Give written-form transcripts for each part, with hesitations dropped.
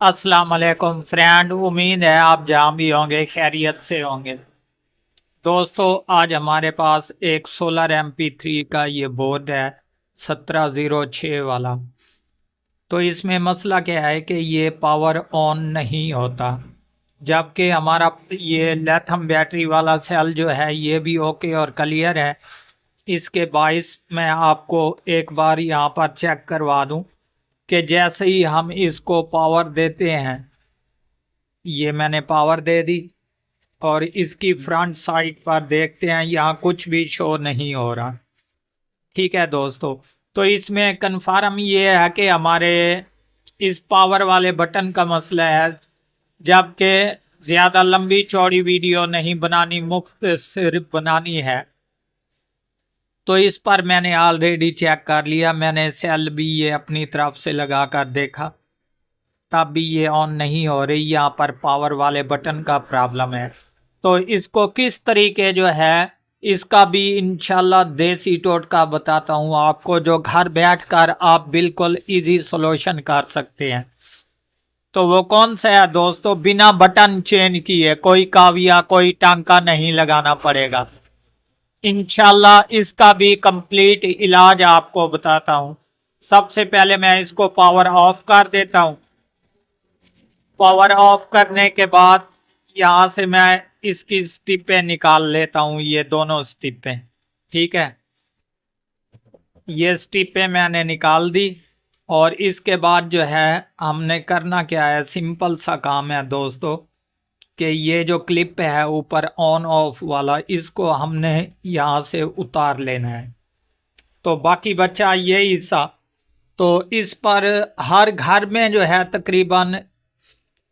अस्सलाम वालेकुम फ्रेंड। उम्मीद है आप जहाँ भी होंगे खैरियत से होंगे। दोस्तों, आज हमारे पास एक सोलर MP3 का ये बोर्ड है, 1706 वाला। तो इसमें मसला क्या है कि ये पावर ऑन नहीं होता, जबकि हमारा ये लेथम बैटरी वाला सेल जो है ये भी ओके और क्लियर है। इसके बाइस मैं आपको एक बार यहाँ पर चेक करवा दूँ कि जैसे ही हम इसको पावर देते हैं, ये मैंने पावर दे दी और इसकी फ्रंट साइड पर देखते हैं यहाँ कुछ भी शो नहीं हो रहा। ठीक है दोस्तों, तो इसमें कन्फर्म ये है कि हमारे इस पावर वाले बटन का मसला है, जबकि ज़्यादा लंबी चौड़ी वीडियो नहीं बनानी, मुफ्त सिर्फ बनानी है। तो इस पर मैंने ऑलरेडी चेक कर लिया, मैंने सेल भी ये अपनी तरफ से लगा कर देखा, तब भी ये ऑन नहीं हो रही। यहाँ पर पावर वाले बटन का प्रॉब्लम है। तो इसको किस तरीके जो है इसका भी इंशाल्लाह देसी टोटका बताता हूँ आपको, जो घर बैठकर आप बिल्कुल इजी सॉल्यूशन कर सकते हैं। तो वो कौन सा है दोस्तों? बिना बटन चेंज किए, कोई काविया कोई टांका नहीं लगाना पड़ेगा। इंशाल्लाह इसका भी कंप्लीट इलाज आपको बताता हूँ। सबसे पहले मैं इसको पावर ऑफ कर देता हूँ। पावर ऑफ करने के बाद यहाँ से मैं इसकी स्टिपें निकाल लेता हूँ, ये दोनों स्टिपें। ठीक है, ये स्टिपें मैंने निकाल दी। और इसके बाद जो है हमने करना क्या है, सिंपल सा काम है दोस्तों, कि ये जो क्लिप है ऊपर ऑन ऑफ वाला, इसको हमने यहाँ से उतार लेना है। तो बाकी बचा ये हिस्सा। तो इस पर हर घर में जो है तकरीबन,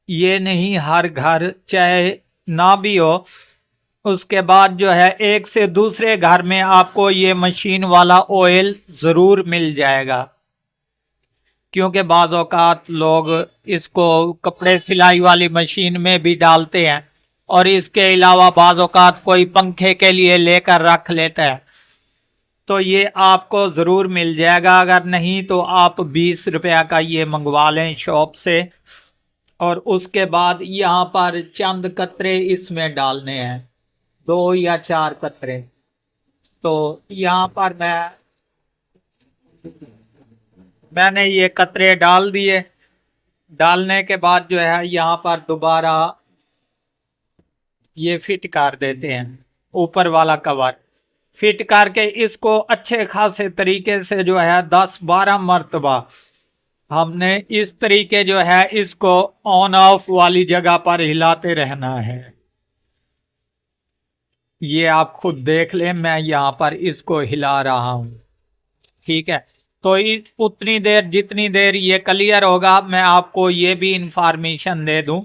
ये नहीं हर घर, चाहे ना भी हो, उसके बाद जो है एक से दूसरे घर में आपको ये मशीन वाला ऑयल ज़रूर मिल जाएगा। क्योंकि बाज़ औक़ात लोग इसको कपड़े सिलाई वाली मशीन में भी डालते हैं, और इसके अलावा बाज़ औक़ात कोई पंखे के लिए लेकर रख लेता है। तो ये आपको ज़रूर मिल जाएगा। अगर नहीं तो आप 20 रुपया का ये मंगवा लें शॉप से। और उसके बाद यहाँ पर चंद कतरे इसमें डालने हैं, 2 या 4 कतरे। तो यहाँ पर मैंने ये कतरे डाल दिए। डालने के बाद जो है यहाँ पर दोबारा ये फिट कर देते हैं, ऊपर वाला कवर फिट करके इसको अच्छे खासे तरीके से जो है 10-12 मरतबा हमने इस तरीके जो है इसको ऑन ऑफ वाली जगह पर हिलाते रहना है। ये आप खुद देख लें, मैं यहाँ पर इसको हिला रहा हूँ। ठीक है, तो उतनी देर जितनी देर ये क्लियर होगा, मैं आपको ये भी इंफॉर्मेशन दे दूं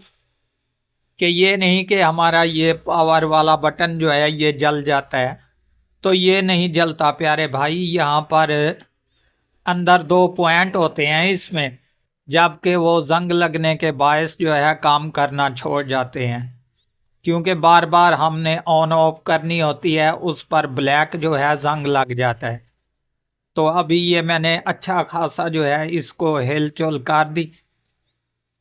कि ये नहीं कि हमारा ये पावर वाला बटन जो है ये जल जाता है। तो ये नहीं जलता प्यारे भाई। यहाँ पर अंदर 2 पॉइंट होते हैं इसमें, जबकि वो जंग लगने के बायस जो है काम करना छोड़ जाते हैं, क्योंकि बार बार हमने ऑन ऑफ करनी होती है, उस पर ब्लैक जो है जंग लग जाता है। तो अभी ये मैंने अच्छा खासा जो है इसको हिलचुल कर दी,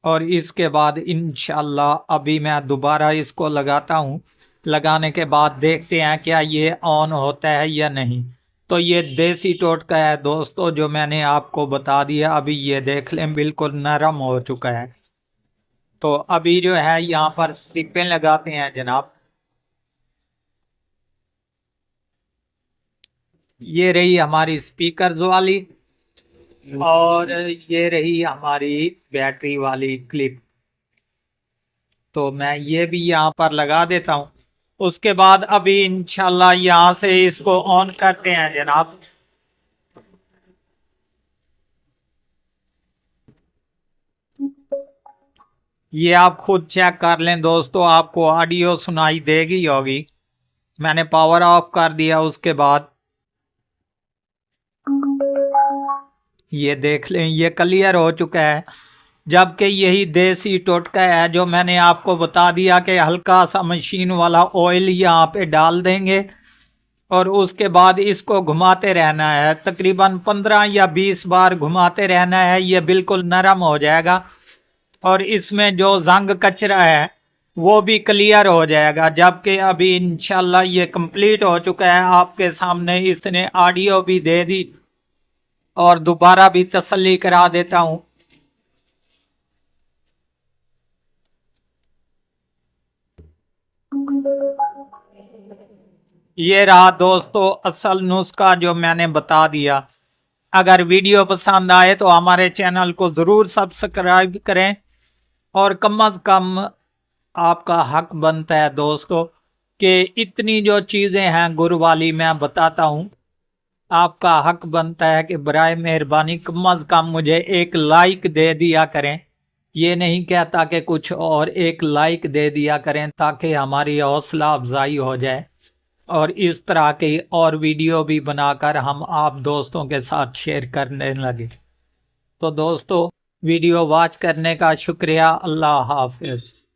और इसके बाद इंशाल्लाह अभी मैं दोबारा इसको लगाता हूँ। लगाने के बाद देखते हैं क्या ये ऑन होता है या नहीं। तो ये देसी टोटका है दोस्तों जो मैंने आपको बता दिया। अभी ये देख लें बिल्कुल नरम हो चुका है। तो अभी जो है यहाँ पर स्टिपें लगाते हैं जनाब। ये रही हमारी स्पीकर्स वाली, और ये रही हमारी बैटरी वाली क्लिप। तो मैं ये भी यहाँ पर लगा देता हूँ। उसके बाद अभी इंशाल्लाह यहाँ से इसको ऑन करते हैं जनाब। ये आप खुद चेक कर लें दोस्तों, आपको ऑडियो सुनाई देगी होगी। मैंने पावर ऑफ कर दिया, उसके बाद ये देख लें ये क्लियर हो चुका है। जबकि यही देसी टोटका है जो मैंने आपको बता दिया कि हल्का सा मशीन वाला ऑयल यहाँ पे डाल देंगे, और उसके बाद इसको घुमाते रहना है। तकरीबन 15 या 20 बार घुमाते रहना है, ये बिल्कुल नरम हो जाएगा। اور اس میں جو زنگ کچرا ہے وہ بھی کلیئر ہو جائے گا، جبکہ ابھی انشاءاللہ یہ کمپلیٹ ہو چکا ہے۔ آپ کے سامنے اس نے آڈیو بھی دے دی اور دوبارہ بھی تسلی کرا دیتا ہوں۔ یہ رہا دوستو اصل نسخہ جو میں نے بتا دیا۔ اگر ویڈیو پسند آئے تو ہمارے چینل کو ضرور سبسکرائب کریں، اور کم از کم آپ کا حق بنتا ہے دوستو کہ اتنی جو چیزیں ہیں گر والی میں بتاتا ہوں، آپ کا حق بنتا ہے کہ برائے مہربانی کم از کم مجھے ایک لائک دے دیا کریں۔ یہ نہیں کہتا کہ کچھ اور، ایک لائک دے دیا کریں تاکہ ہماری حوصلہ افزائی ہو جائے، اور اس طرح کی اور ویڈیو بھی بنا کر ہم آپ دوستوں کے ساتھ شیئر کرنے لگے۔ تو دوستو ویڈیو واچ کرنے کا شکریہ۔ اللہ حافظ۔